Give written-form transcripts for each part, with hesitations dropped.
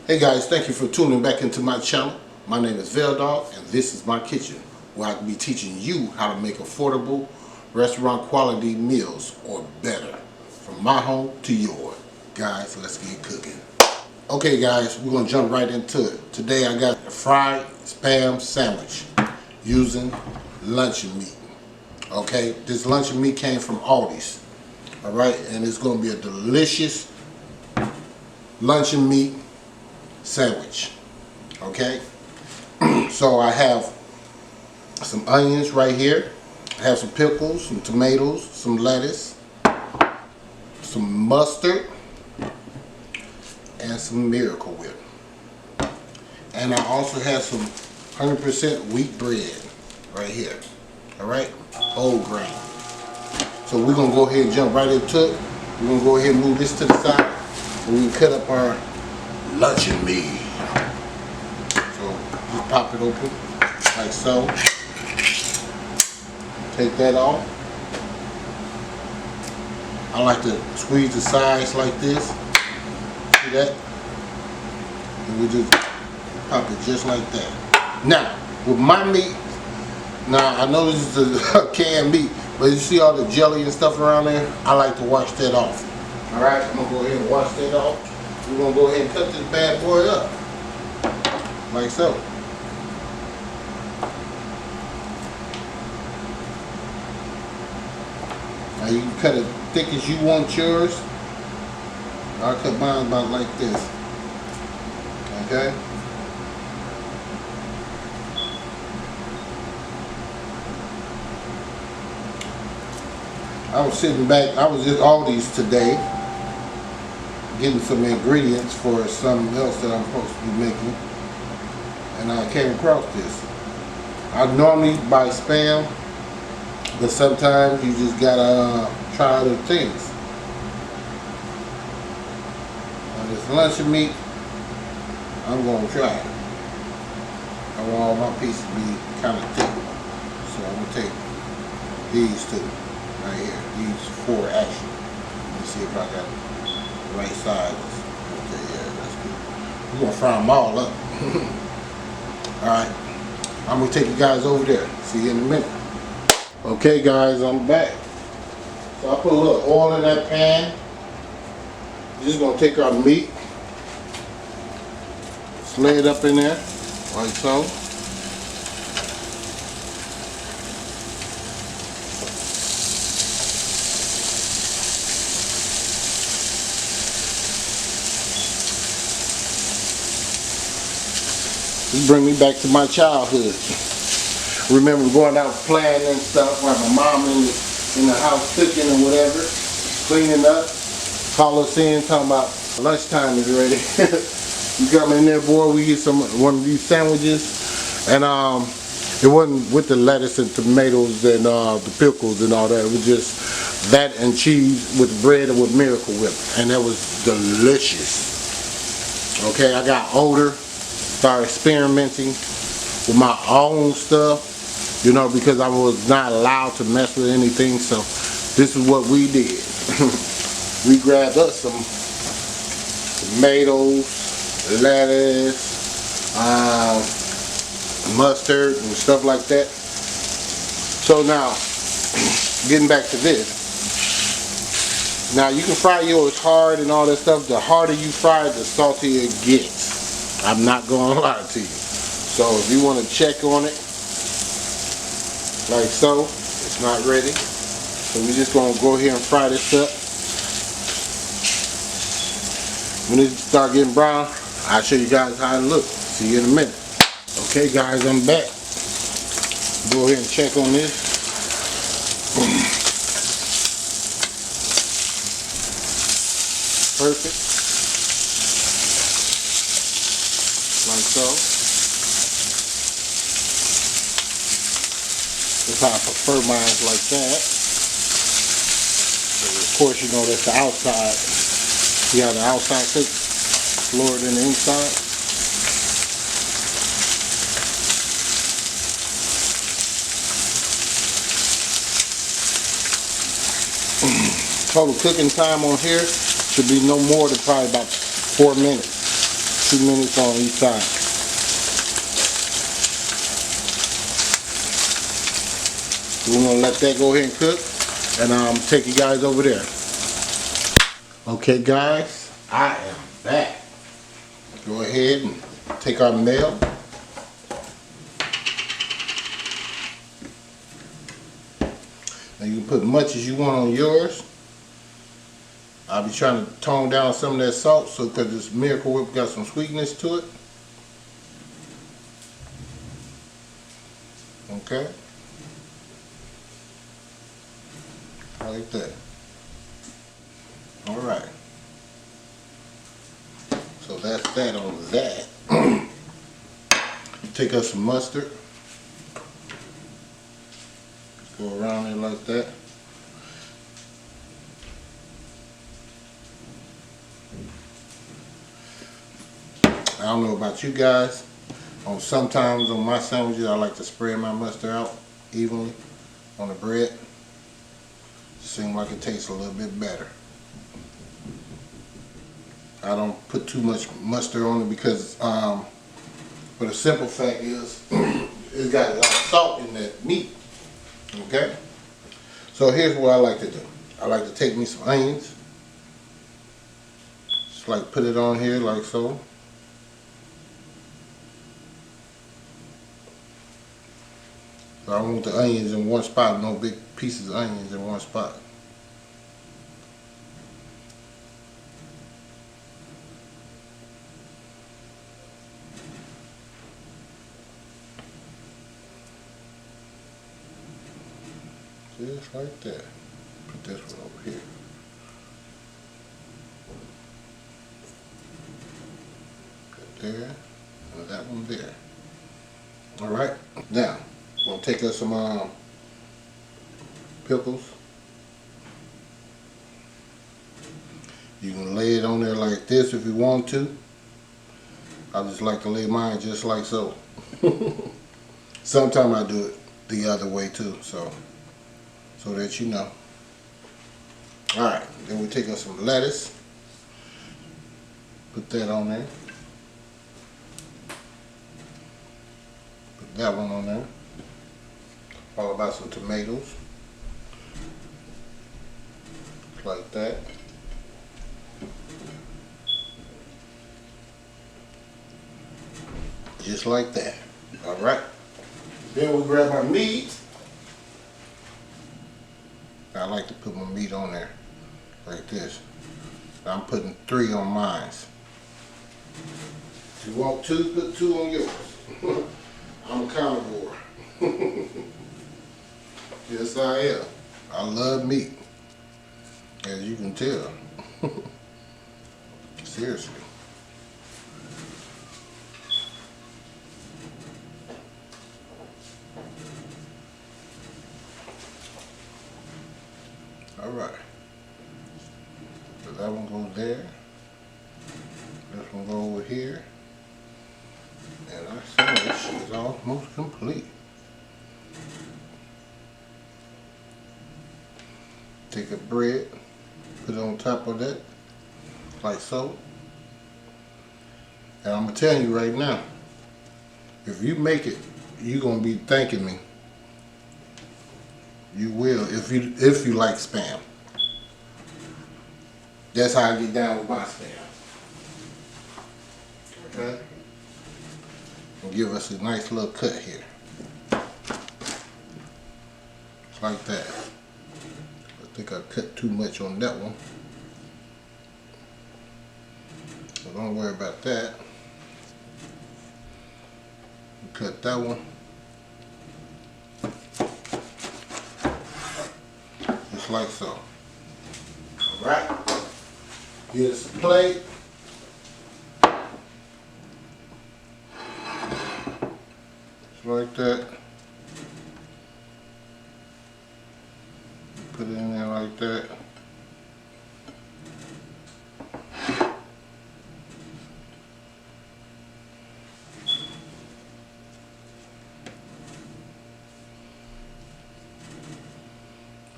Hey guys, thank you for tuning back into my channel. My name is Veldog and this is my kitchen, where I will be teaching you how to make affordable restaurant quality meals or better, from my home to yours. Guys, let's get cooking. Okay guys, we're going to jump right into it. Today I got a fried Spam sandwich using luncheon meat. Okay, this luncheon meat came from ALDI's. Alright, and it's going to be a delicious luncheon meat sandwich. Okay, so I have some onions right here. I have some pickles, some tomatoes, some lettuce, some mustard, and some Miracle Whip. And I also have some 100% wheat bread right here. Alright, whole grain. So we're going to go ahead and jump right into it. We're going to go ahead and move this to the side, and we can cut up our luncheon meat. So just pop it open like so. Take that off. I like to squeeze the sides like this. See that? And we just pop it just like that. Now, with my meat, now I know this is a canned meat, but you see all the jelly and stuff around there? I like to wash that off. Alright, I'm going to go ahead and wash that off. We're going to go ahead and cut this bad boy up. Like so. Now you can cut it thick as you want yours. I'll cut mine about like this. Okay? I was sitting back, I was at ALDI's today, getting some ingredients for something else that I'm supposed to be making, and I came across this. I normally buy Spam, but sometimes you just gotta try other things. Now this luncheon meat, I'm gonna try it. I want all my pieces to be kind of thick, so I'm gonna take these two right here, these four actually. Let me see if I got the right size. Okay, yeah, that's good. We're gonna fry them all up. Alright, I'm gonna take you guys over there. See you in a minute. Okay guys, I'm back. So I put a little oil in that pan. We're just gonna take our meat, lay it up in there, like so. This bring me back to my childhood. Remember going out playing and stuff while my mom in the house cooking and whatever, cleaning up. Call us in talking about lunchtime is ready. You come in there, boy, we get one of these sandwiches, and it wasn't with the lettuce and tomatoes and the pickles and all that. It was just that and cheese with bread and with Miracle Whip, and that was delicious. Okay, I got older, started experimenting with my own stuff, you know, because I was not allowed to mess with anything. So this is what we did. We grabbed us some tomatoes, lettuce, mustard and stuff like that. So now, getting back to this. Now you can fry yours hard and all that stuff. The harder you fry it, the saltier it gets. I'm not gonna lie to you. So if you want to check on it, like so, it's not ready. So we're just gonna go ahead and fry this up. When it start getting brown, I'll show you guys how it looks. See you in a minute. Okay guys, I'm back. Go ahead and check on this. Perfect. Like so. That's how I prefer mine, like that. So of course, you know that's the outside. See how the outside cooks lower than the inside? Total cooking time on here should be no more than probably about 4 minutes. 2 minutes on each side. So we're gonna let that go ahead and cook, and take you guys over there. Okay, guys, I am back. Go ahead and take our mail. Now you can put as much as you want on yours. I'll be trying to tone down some of that salt, so because this Miracle Whip got some sweetness to it. Okay, like that. All right. So that's that on that. Take us some mustard. Go around it like that. I don't know about you guys. Sometimes on my sandwiches, I like to spread my mustard out evenly on the bread. Seems like it tastes a little bit better. I don't put too much mustard on it because, but the simple fact is, it's got a lot of salt in that meat. Okay? So here's what I like to do. I like to take me some onions. Just like put it on here like so. So I want the onions in one spot, no big pieces of onions in one spot. Just like that. Put this one over here. Put there, and that one there. Alright, now, I'm going to take us some pickles. You can lay it on there like this if you want to. I just like to lay mine just like so. Sometimes I do it the other way too, so that you know. Alright, then we take us some lettuce. Put that on there. Put that one on there. Followed by some tomatoes. Like that. Just like that. Alright. Then we grab our meat. I like to put my meat on there like this. I'm putting 3 on mine. If you want 2, put 2 on yours. I'm a carnivore. Yes, I am. I love meat, as you can tell. Seriously. Alright. So that one goes there. This one goes over here. And our sandwich is almost complete. Take a bread, put it on top of that, like so. And I'm gonna tell you right now, if you make it, you're gonna be thanking me. You will, if you like Spam. That's how I get down with my Spam. Okay? And give us a nice little cut here. Just like that. I think I cut too much on that one. So don't worry about that. Cut that one. Just like so. Alright. Get us a plate. Just like that. Put it in there like that.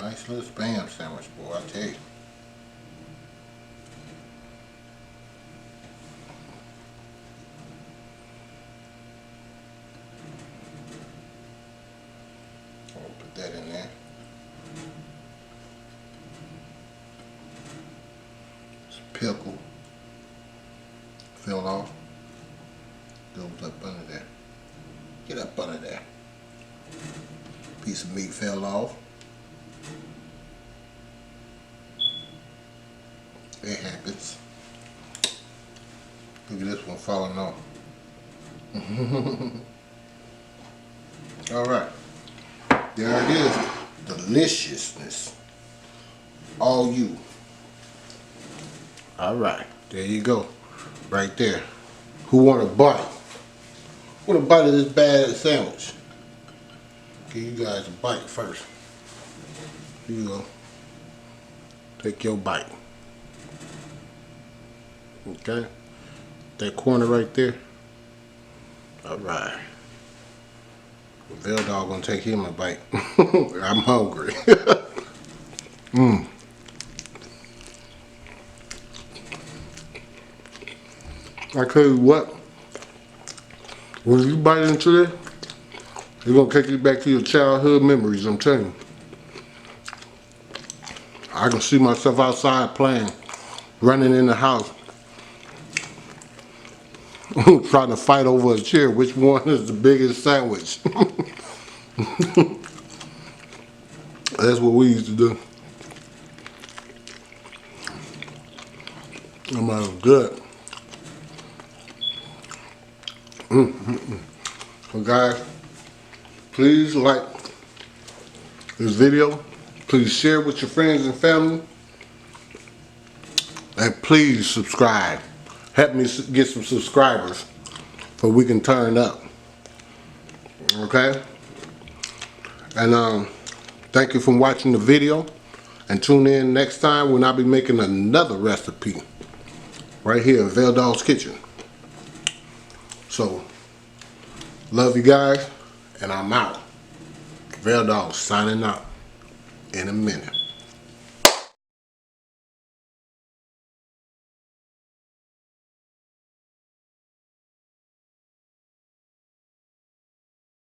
Nice little Spam sandwich, boy, I tell you. pickle fell off. Goes up under there. Get up under there. Piece of meat fell off. It happens. Look at this one falling off. Alright. There it is. Deliciousness. All you. Alright. There you go. Right there. Who want a bite? Want a bite of this bad sandwich? Give you guys a bite first. Here you go. Take your bite. Okay? That corner right there. Alright. Veil Dog gonna take him a bite. I'm hungry. I tell you what, when you bite into it, it's gonna take you back to your childhood memories, I'm telling you. I can see myself outside playing, running in the house, trying to fight over a chair, which one is the biggest sandwich. That's what we used to do. I'm like, good. So guys, please like this video. Please share with your friends and family. And please subscribe. Help me get some subscribers so we can turn up. Okay? And thank you for watching the video. And tune in next time when I'll be making another recipe. Right here in Veil Dog's Kitchen. So, love you guys, and I'm out. Veil Dog signing out in a minute.